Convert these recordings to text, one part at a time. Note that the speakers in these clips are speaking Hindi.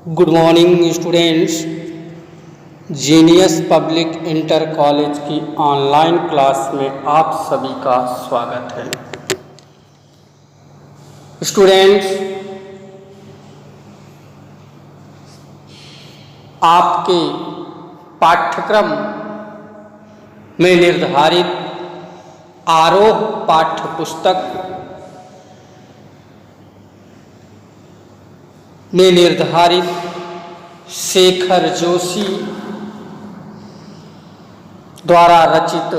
Good morning students. Genius public inter college की ऑनलाइन क्लास में आप सभी का स्वागत है। स्टूडेंट्स, आपके पाठ्यक्रम में निर्धारित आरोह पाठ्य पुस्तक में निर्धारित शेखर जोशी द्वारा रचित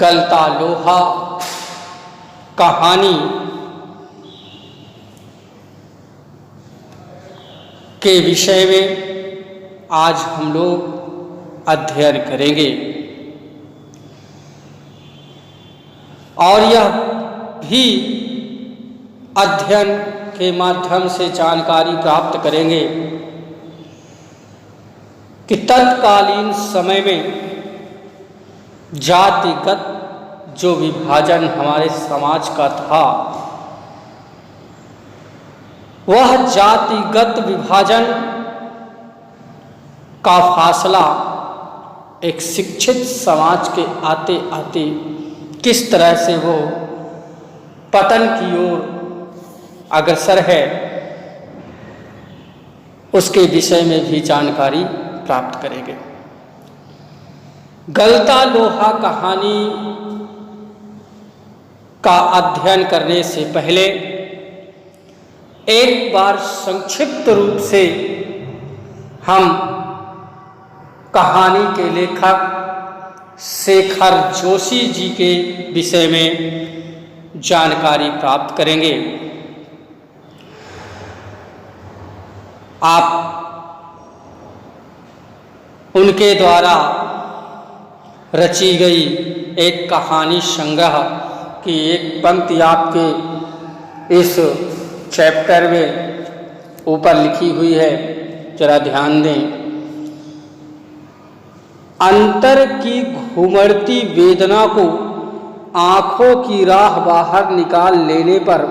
गलता लोहा कहानी के विषय में आज हम लोग अध्ययन करेंगे और यह भी अध्ययन के माध्यम से जानकारी प्राप्त करेंगे कि तत्कालीन समय में जातिगत जो विभाजन हमारे समाज का था, वह जातिगत विभाजन का फासला एक शिक्षित समाज के आते आते किस तरह से वो पतन की ओर अग्रसर है, उसके विषय में भी जानकारी प्राप्त करेंगे। गलता लोहा कहानी का अध्ययन करने से पहले एक बार संक्षिप्त रूप से हम कहानी के लेखक शेखर जोशी जी के विषय में जानकारी प्राप्त करेंगे। आप उनके द्वारा रची गई एक कहानी संग्रह की एक पंक्ति आपके इस चैप्टर में ऊपर लिखी हुई है, जरा ध्यान दें। अंतर की घुमड़ती वेदना को आंखों की राह बाहर निकाल लेने पर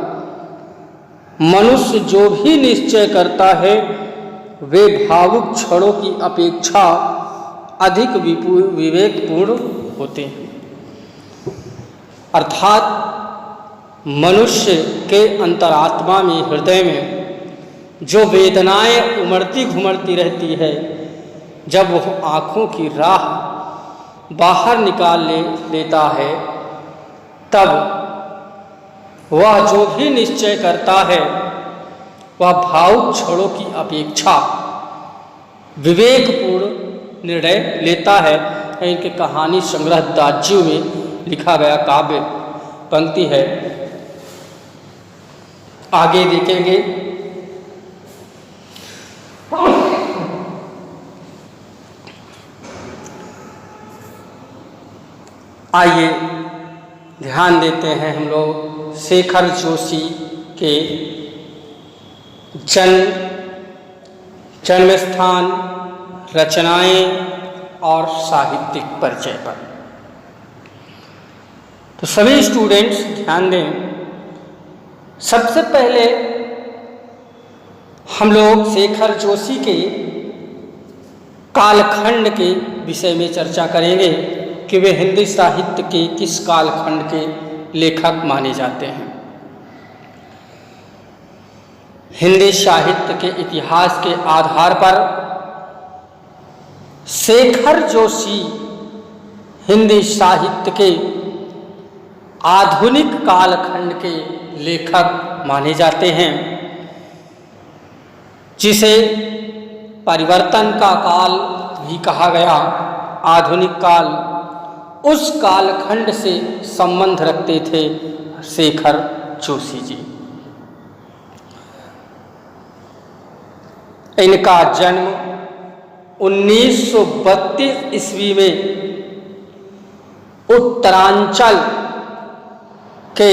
मनुष्य जो भी निश्चय करता है वे भावुक क्षणों की अपेक्षा अधिक विवेकपूर्ण होते हैं। अर्थात मनुष्य के अंतरात्मा में, हृदय में जो वेदनाएं उमड़ती घुमड़ती रहती है, जब वह आँखों की राह बाहर निकाल लेता है, तब वह जो भी निश्चय करता है वह भावुक क्षणों की अपेक्षा विवेकपूर्ण निर्णय लेता है। इनके कहानी संग्रह दाज्यू में लिखा गया काव्य पंक्ति है, आगे देखेंगे। आइए ध्यान देते हैं हम लोग शेखर जोशी के जन्म स्थान, रचनाएं और साहित्यिक परिचय पर। तो सभी स्टूडेंट्स ध्यान दें। सबसे पहले हम लोग शेखर जोशी के कालखंड के विषय में चर्चा करेंगे कि वे हिंदी साहित्य के किस कालखंड के लेखक माने जाते हैं। हिंदी साहित्य के इतिहास के आधार पर शेखर जोशी हिंदी साहित्य के आधुनिक कालखंड के लेखक माने जाते हैं, जिसे परिवर्तन का काल भी कहा गया। आधुनिक काल, उस कालखंड से संबंध रखते थे शेखर जोशी जी। इनका जन्म 1932 ईस्वी में उत्तरांचल के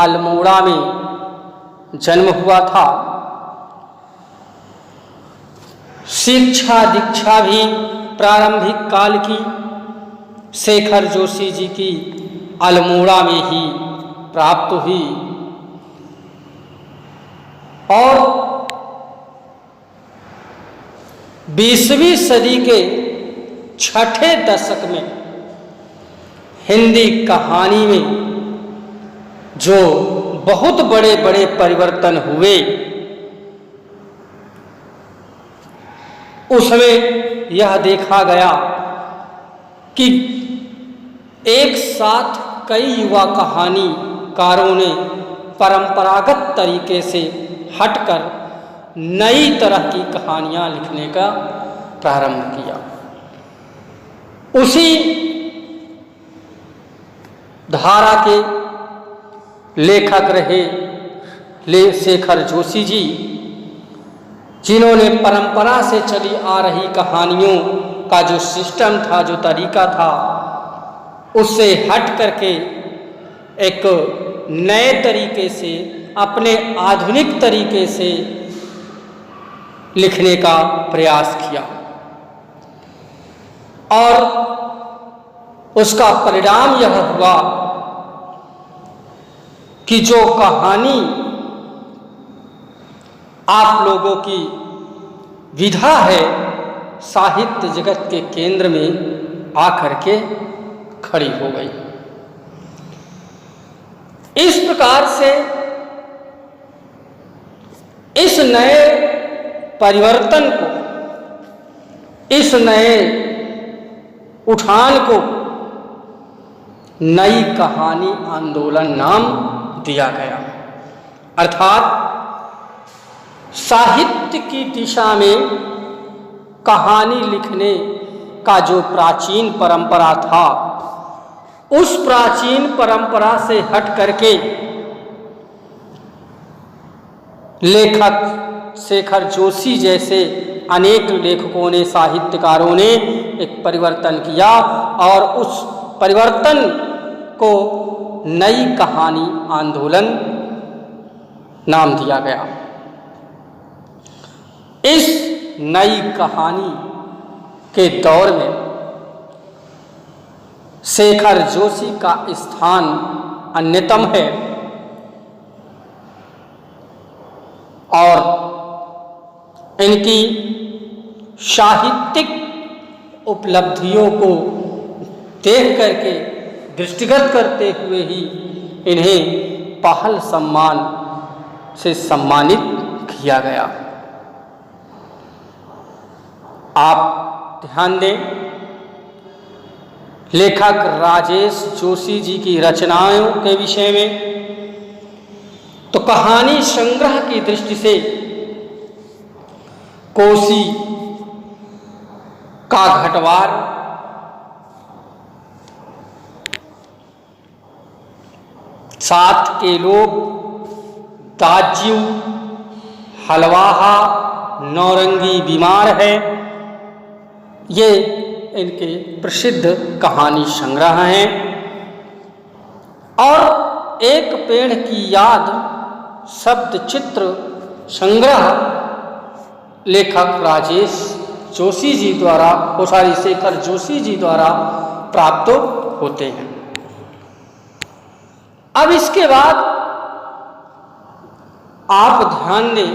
अल्मोड़ा में जन्म हुआ था। शिक्षा दीक्षा भी प्रारंभिक काल की शेखर जोशी जी की अल्मोड़ा में ही प्राप्त हुई और 20वीं सदी के छठे दशक में हिंदी कहानी में जो बहुत बड़े बड़े परिवर्तन हुए, उसमें यह देखा गया कि एक साथ कई युवा कहानीकारों ने परंपरागत तरीके से हटकर नई तरह की कहानियां लिखने का प्रारंभ किया। उसी धारा के लेखक रहे शेखर जोशी जी, जिन्होंने परंपरा से चली आ रही कहानियों का जो सिस्टम था, जो तरीका था, उससे हट करके एक नए तरीके से, अपने आधुनिक तरीके से लिखने का प्रयास किया और उसका परिणाम यह हुआ कि जो कहानी आप लोगों की विधा है, साहित्य जगत के केंद्र में आकर के खड़ी हो गई। इस प्रकार से इस नए परिवर्तन को, इस नए उठान को नई कहानी आंदोलन नाम दिया गया। अर्थात साहित्य की दिशा में कहानी लिखने का जो प्राचीन परंपरा था, उस प्राचीन परंपरा से हट करके लेखक शेखर जोशी जैसे अनेक लेखकों ने, साहित्यकारों ने एक परिवर्तन किया और उस परिवर्तन को नई कहानी आंदोलन नाम दिया गया। इस नई कहानी के दौर में शेखर जोशी का स्थान अन्यतम है और इनकी साहित्यिक उपलब्धियों को देख करके, दृष्टिगत करते हुए ही इन्हें पहल सम्मान से सम्मानित किया गया। आप ध्यान दें, लेखक राजेश जोशी जी की रचनाओं के विषय में तो कहानी संग्रह की दृष्टि से कोसी का घटवार, सात के लोग, दाज्यू, हलवाहा, नौरंगी बीमार है, ये इनके प्रसिद्ध कहानी संग्रह हैं। और एक पेड़ की याद शब्द चित्र संग्रह लेखक राजेश जोशी जी द्वारा, शेखर जोशी जी द्वारा प्राप्त होते हैं। अब इसके बाद आप ध्यान दें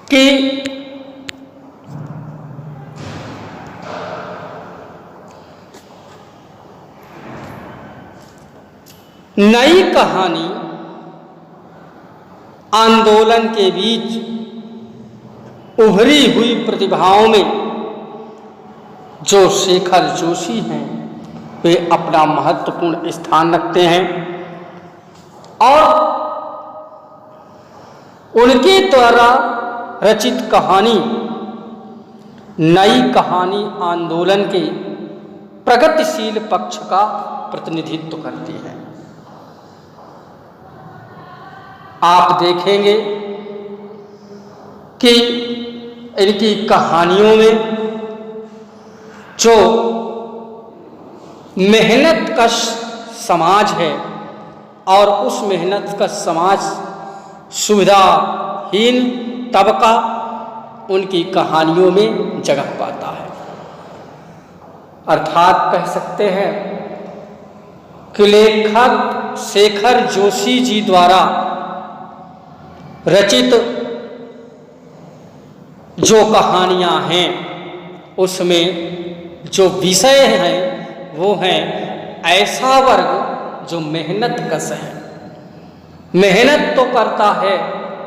कि नई कहानी आंदोलन के बीच उभरी हुई प्रतिभाओं में जो शेखर जोशी हैं, वे अपना महत्वपूर्ण स्थान रखते हैं और उनके द्वारा रचित कहानी नई कहानी आंदोलन के प्रगतिशील पक्ष का प्रतिनिधित्व करती है। आप देखेंगे कि इनकी कहानियों में जो मेहनत कश समाज है और उस मेहनत कश समाज, सुविधाहीन तबका उनकी कहानियों में जगह पाता है। अर्थात कह सकते हैं कि लेखक शेखर जोशी जी द्वारा रचित जो कहानियाँ हैं उसमें जो विषय हैं वो हैं ऐसा वर्ग जो मेहनत कश है, मेहनत तो करता है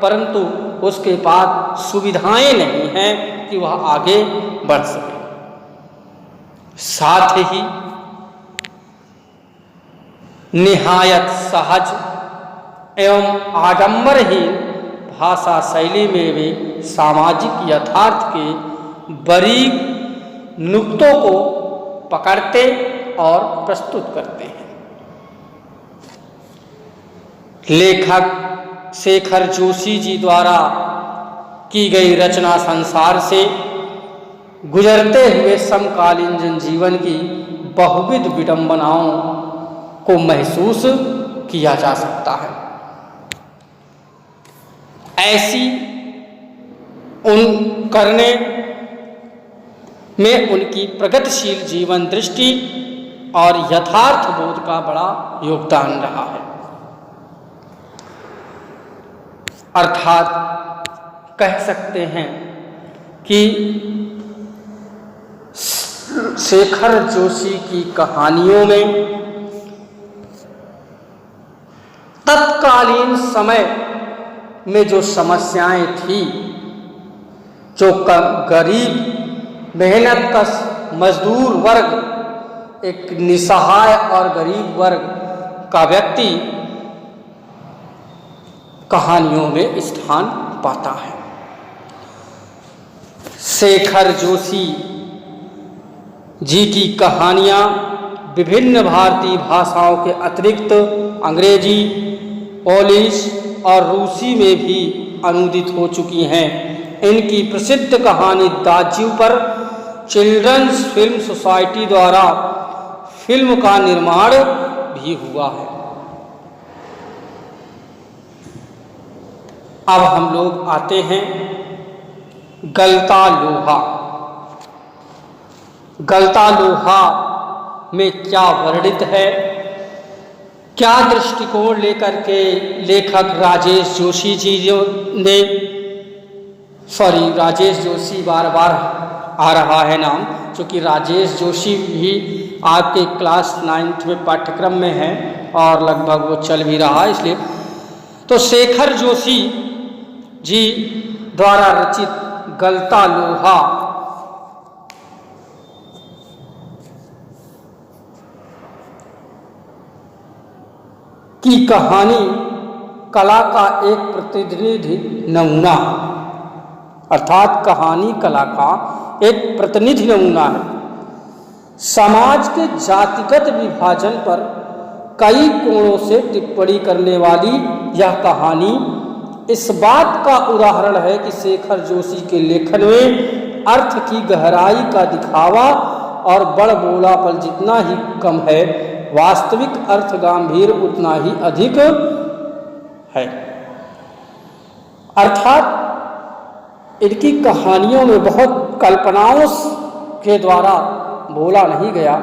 परंतु उसके पास सुविधाएं नहीं हैं कि वह आगे बढ़ सके। साथ ही निहायत सहज एवं आडंबरहीन भाषा शैली में वे सामाजिक यथार्थ के बारीक नुक्तों को पकड़ते और प्रस्तुत करते हैं। लेखक शेखर जोशी जी द्वारा की गई रचना संसार से गुजरते हुए समकालीन जनजीवन की बहुविध विडंबनाओं को महसूस किया जा सकता है। ऐसी उन करने में उनकी प्रगतिशील जीवन दृष्टि और यथार्थ बोध का बड़ा योगदान रहा है। अर्थात कह सकते हैं कि शेखर जोशी की कहानियों में तत्कालीन समय में जो समस्याएं थी, जो गरीब मेहनतकश मजदूर वर्ग, एक निसहाय और गरीब वर्ग का व्यक्ति कहानियों में स्थान पाता है। शेखर जोशी जी की कहानियाँ विभिन्न भारतीय भाषाओं के अतिरिक्त अंग्रेजी, पोलिश और रूसी में भी अनुदित हो चुकी हैं। इनकी प्रसिद्ध कहानी दाज्यू पर चिल्ड्रंस फिल्म सोसाइटी द्वारा फिल्म का निर्माण भी हुआ है। अब हम लोग आते हैं गलता लोहा। गलता लोहा में क्या वर्णित है, क्या दृष्टिकोण लेकर के लेखक राजेश जोशी जी ने, राजेश जोशी बार बार आ रहा है नाम, क्योंकि राजेश जोशी भी आपके क्लास 9th में पाठ्यक्रम में है और लगभग वो चल भी रहा है, इसलिए तो शेखर जोशी जी द्वारा रचित गलता लोहा की कहानी कला का एक प्रतिनिधि नमूना, अर्थात कहानी कला का एक प्रतिनिधि नमूना है। समाज के जातिगत विभाजन पर कई कोणों से टिप्पणी करने वाली यह कहानी इस बात का उदाहरण है कि शेखर जोशी के लेखन में अर्थ की गहराई का दिखावा और बड़बोलापन जितना ही कम है, वास्तविक अर्थ गंभीर उतना ही अधिक है। अर्थात इनकी कहानियों में बहुत कल्पनाओं के द्वारा बोला नहीं गया,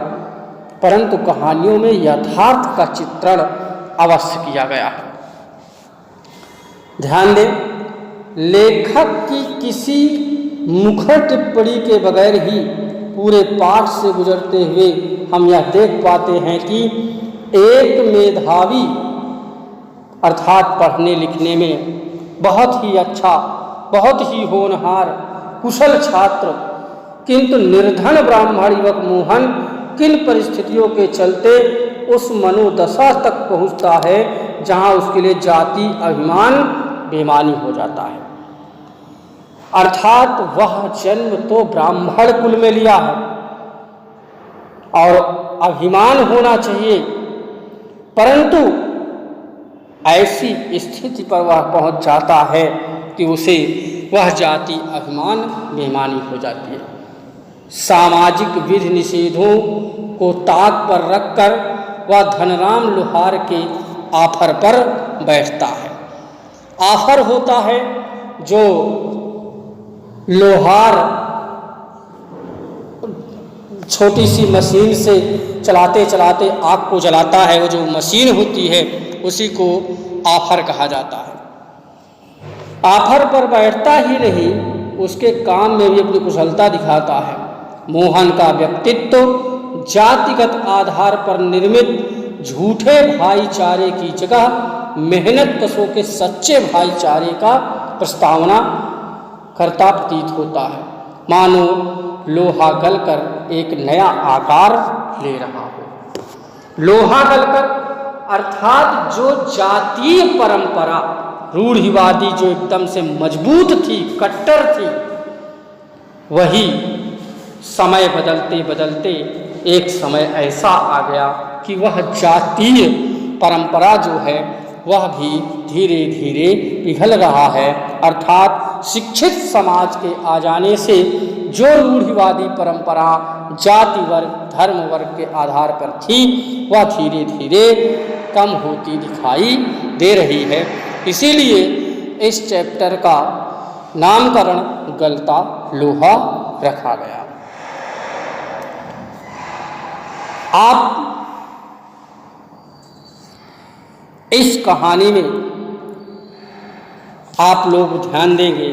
परंतु कहानियों में यथार्थ का चित्रण अवश्य किया गया है। ध्यान दें, लेखक की किसी मुखर टिप्पणी के बगैर ही पूरे पाठ से गुजरते हुए हम यह देख पाते हैं कि एक मेधावी अर्थात पढ़ने लिखने में बहुत ही अच्छा, बहुत ही होनहार कुशल छात्र, किंतु निर्धन ब्राह्मण युवक मोहन किन परिस्थितियों के चलते उस मनोदशा तक पहुंचता है जहां उसके लिए जाति अभिमान बेमानी हो जाता है। अर्थात वह जन्म तो ब्राह्मण कुल में लिया है और अभिमान होना चाहिए, परंतु ऐसी स्थिति पर वह पहुंच जाता है कि उसे वह जाति अभिमान बेमानी हो जाती है। सामाजिक विधि निषेधों को ताक पर रखकर वह धनराम लोहार के आफर पर बैठता है। आफर होता है जो लोहार छोटी सी मशीन से चलाते चलाते आग को जलाता है, वो जो मशीन होती है उसी को आफर कहा जाता है। आफर पर बैठता ही नहीं उसके काम में भी अपनी कुशलता दिखाता है। मोहन का व्यक्तित्व जातिगत आधार पर निर्मित झूठे भाईचारे की जगह मेहनत कशों के सच्चे भाईचारे का प्रस्तावना करता प्रतीत होता है, मानो लोहा गलकर एक नया आकार ले रहा हो। लोहा गलकर अर्थात जो जातीय परंपरा रूढ़िवादी जो एकदम से मजबूत थी, कट्टर थी, वही समय बदलते बदलते एक समय ऐसा आ गया कि वह जातीय परंपरा जो है वह भी धीरे धीरे पिघल रहा है। अर्थात शिक्षित समाज के आ जाने से जो रूढ़िवादी परंपरा जाति वर्ग धर्म वर्ग के आधार पर थी वह धीरे धीरे कम होती दिखाई दे रही है। इसीलिए इस चैप्टर का नामकरण गलता लोहा रखा गया। आप इस कहानी में आप लोग ध्यान देंगे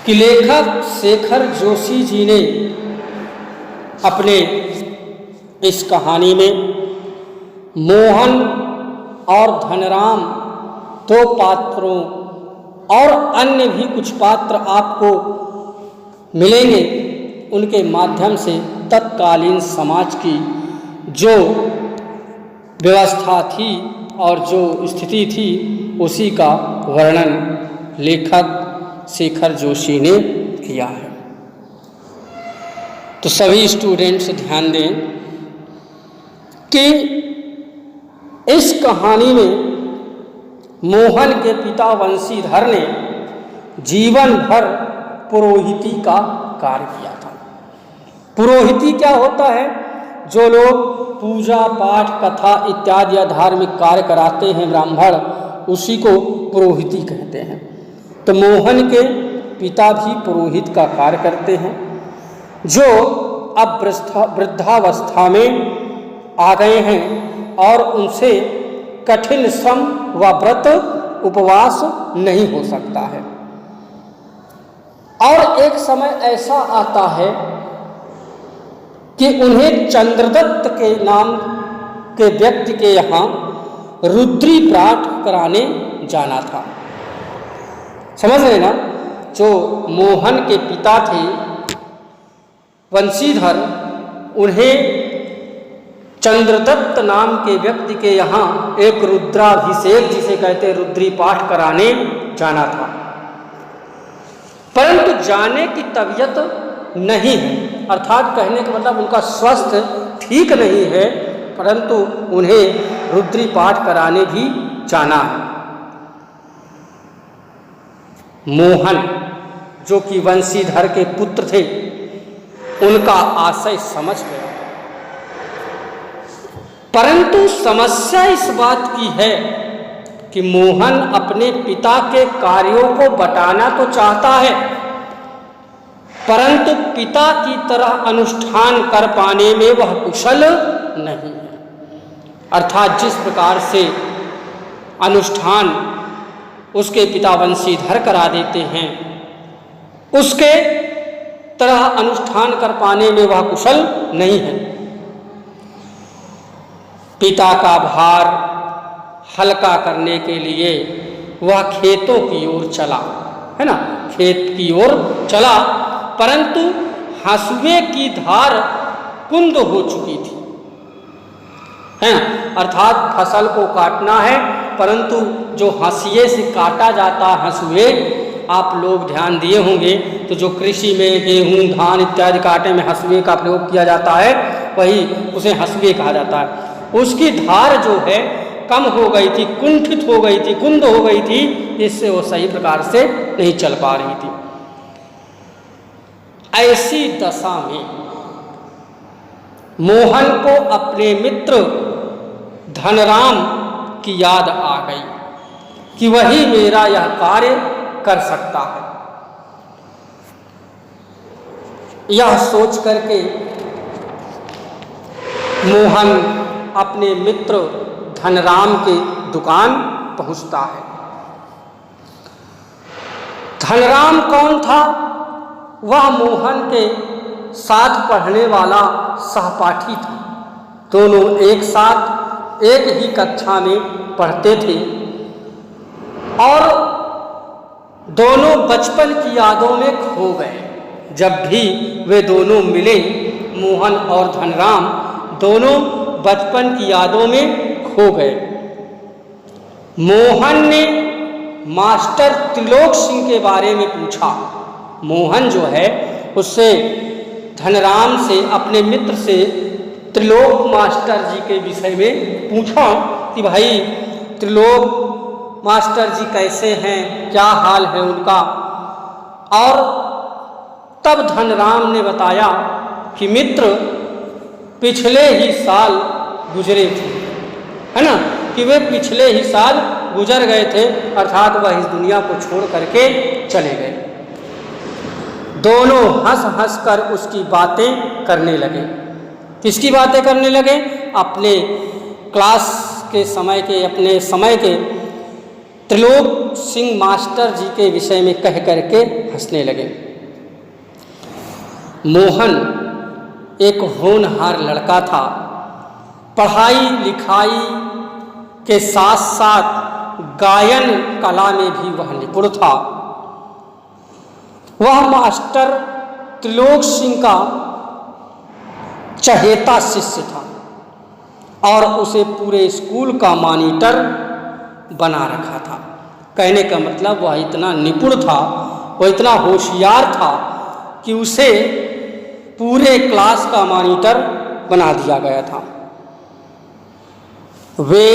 कि लेखक शेखर जोशी जी ने अपने इस कहानी में मोहन और धनराम दो पात्रों और अन्य भी कुछ पात्र आपको मिलेंगे, उनके माध्यम से तत्कालीन समाज की जो व्यवस्था थी और जो स्थिति थी उसी का वर्णन लेखक शेखर जोशी ने किया है। तो सभी स्टूडेंट्स ध्यान दें कि इस कहानी में मोहन के पिता वंशीधर ने जीवन भर पुरोहिती का कार्य किया था। पुरोहिती क्या होता है? जो लोग पूजा पाठ कथा इत्यादि या धार्मिक कार्य कराते हैं ब्राह्मण, उसी को पुरोहिती कहते हैं। तो मोहन के पिता भी पुरोहित का कार्य करते हैं, जो अब वृद्धावस्था में आ गए हैं और उनसे कठिन श्रम व व्रत उपवास नहीं हो सकता है। और एक समय ऐसा आता है कि उन्हें चंद्रदत्त के नाम के व्यक्ति के यहाँ रुद्री पाठ कराने जाना था। समझ रहे ना? जो मोहन के पिता थे वंशीधर, उन्हें चंद्रदत्त नाम के व्यक्ति के यहाँ एक रुद्राभिषेक जिसे कहते रुद्री पाठ कराने जाना था, परंतु जाने की तबीयत नहीं है। अर्थात कहने का मतलब उनका स्वास्थ्य ठीक नहीं है, परंतु उन्हें रुद्री पाठ कराने भी जाना है। मोहन जो कि वंशीधर के पुत्र थे, उनका आशय समझ गया, परंतु समस्या इस बात की है कि मोहन अपने पिता के कार्यों को बटाना तो चाहता है, परंतु पिता की तरह अनुष्ठान कर पाने में वह कुशल नहीं है। अर्थात जिस प्रकार से अनुष्ठान उसके पिता वंशीधर करा देते हैं, उसके तरह अनुष्ठान कर पाने में वह कुशल नहीं है। पिता का भार हल्का करने के लिए वह खेतों की ओर चला, है ना, खेत की ओर चला, परंतु हंसुए की धार कुंद हो चुकी थी, है ना। अर्थात फसल को काटना है, परंतु जो हंसिए से काटा जाता हंसुए, आप लोग ध्यान दिए होंगे, तो जो कृषि में गेहूं धान इत्यादि काटे में हंसुए का प्रयोग किया जाता है, वही उसे हंसुए कहा जाता है। उसकी धार जो है कम हो गई थी, कुंठित हो गई थी, कुंद हो गई थी, इससे वो सही प्रकार से नहीं चल पा रही थी। ऐसी दशा में मोहन को अपने मित्र धनराम की याद आ गई कि वही मेरा यह कार्य कर सकता है। यह सोच करके मोहन अपने मित्र धनराम के दुकान पहुंचता है। धनराम कौन था? वह मोहन के साथ पढ़ने वाला सहपाठी था। दोनों एक साथ एक ही कक्षा में पढ़ते थे और दोनों बचपन की यादों में खो गए। जब भी वे दोनों मिले, मोहन और धनराम दोनों बचपन की यादों में खो गए। मोहन ने मास्टर त्रिलोक सिंह के बारे में पूछा। मोहन जो है उससे धनराम से, अपने मित्र से त्रिलोक मास्टर जी के विषय में पूछा कि भाई त्रिलोक मास्टर जी कैसे हैं, क्या हाल है उनका। और तब धनराम ने बताया कि मित्र पिछले ही साल गुजरे थे, है ना, कि वे पिछले ही साल गुजर गए थे, अर्थात वह इस दुनिया को छोड़ करके चले गए। दोनों हंस हंस कर उसकी बातें करने लगे। किसकी बातें करने लगे? अपने क्लास के समय के, अपने समय के त्रिलोक सिंह मास्टर जी के विषय में कह करके हंसने लगे। मोहन एक होनहार लड़का था। पढ़ाई लिखाई के साथ साथ गायन कला में भी वह निपुण था। वह मास्टर त्रिलोक सिंह का चहेता शिष्य था और उसे पूरे स्कूल का मॉनिटर बना रखा था। कहने का मतलब वह इतना निपुण था, वह इतना होशियार था कि उसे पूरे क्लास का मॉनिटर बना दिया गया था। वे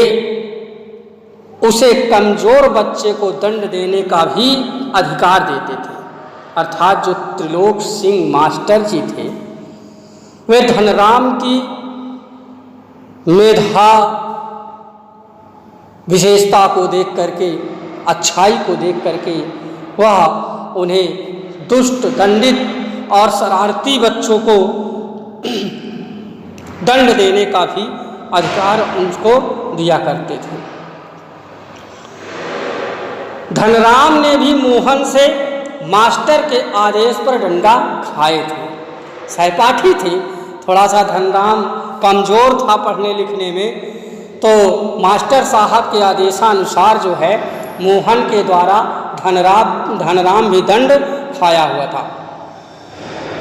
उसे कमजोर बच्चे को दंड देने का भी अधिकार देते थे। अर्थात जो त्रिलोक सिंह मास्टर जी थे, वे धनराम की मेधा विशेषता को देख करके, अच्छाई को देख करके वह उन्हें दुष्ट, दंडित और शरारती बच्चों को दंड देने का भी अधिकार उनको दिया करते थे। धनराम ने भी मोहन से मास्टर के आदेश पर डंडा खाए थे। सहपाठी थे, थोड़ा सा धनराम कमज़ोर था पढ़ने लिखने में, तो मास्टर साहब के आदेशानुसार जो है मोहन के द्वारा धनराम भी दंड खाया हुआ था।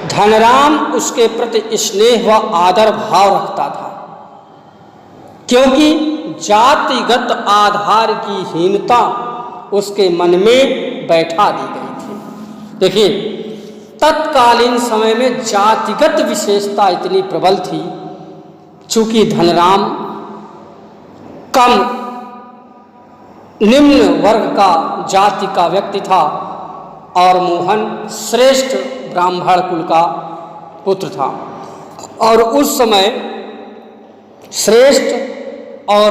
धनराम उसके प्रति स्नेह व आदर भाव रखता था, क्योंकि जातिगत आधार की हीनता उसके मन में बैठा दी गई थी। देखिए, तत्कालीन समय में जातिगत विशेषता इतनी प्रबल थी, चूंकि धनराम कम निम्न वर्ग का जाति का व्यक्ति था और मोहन श्रेष्ठ ब्राह्मण कुल का पुत्र था। और उस समय श्रेष्ठ और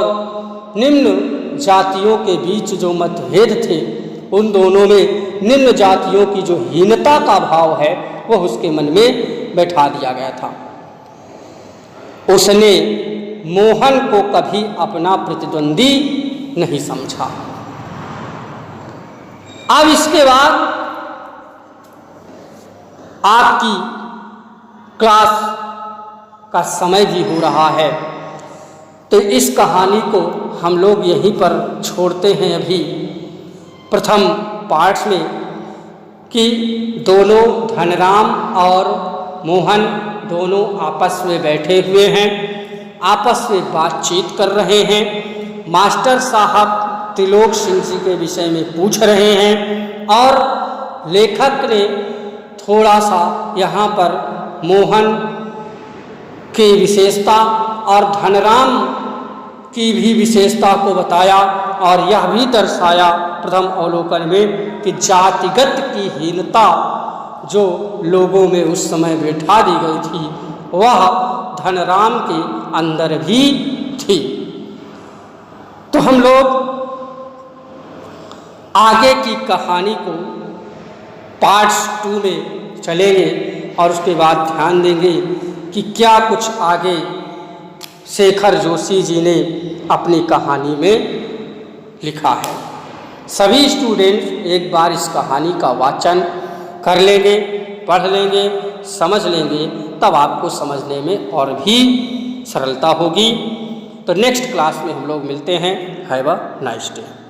निम्न जातियों के बीच जो मतभेद थे, उन दोनों में निम्न जातियों की जो हीनता का भाव है वह उसके मन में बैठा दिया गया था। उसने मोहन को कभी अपना प्रतिद्वंदी नहीं समझा। अब इसके बाद आपकी क्लास का समय भी हो रहा है, तो इस कहानी को हम लोग यहीं पर छोड़ते हैं अभी प्रथम पार्ट में, कि दोनों धनराम और मोहन दोनों आपस में बैठे हुए हैं, आपस में बातचीत कर रहे हैं, मास्टर साहब त्रिलोक सिंह जी के विषय में पूछ रहे हैं और लेखक ने थोड़ा सा यहाँ पर मोहन की विशेषता और धनराम की भी विशेषता को बताया और यह भी दर्शाया प्रथम अवलोकन में कि जातिगत की हीनता जो लोगों में उस समय बैठा दी गई थी वह धनराम के अंदर भी थी। तो हम लोग आगे की कहानी को पार्ट 2 में चलेंगे और उसके बाद ध्यान देंगे कि क्या कुछ आगे शेखर जोशी जी ने अपनी कहानी में लिखा है। सभी स्टूडेंट्स एक बार इस कहानी का वाचन कर लेंगे, पढ़ लेंगे, समझ लेंगे, तब आपको समझने में और भी सरलता होगी। तो नेक्स्ट क्लास में हम लोग मिलते हैं। Have a nice day.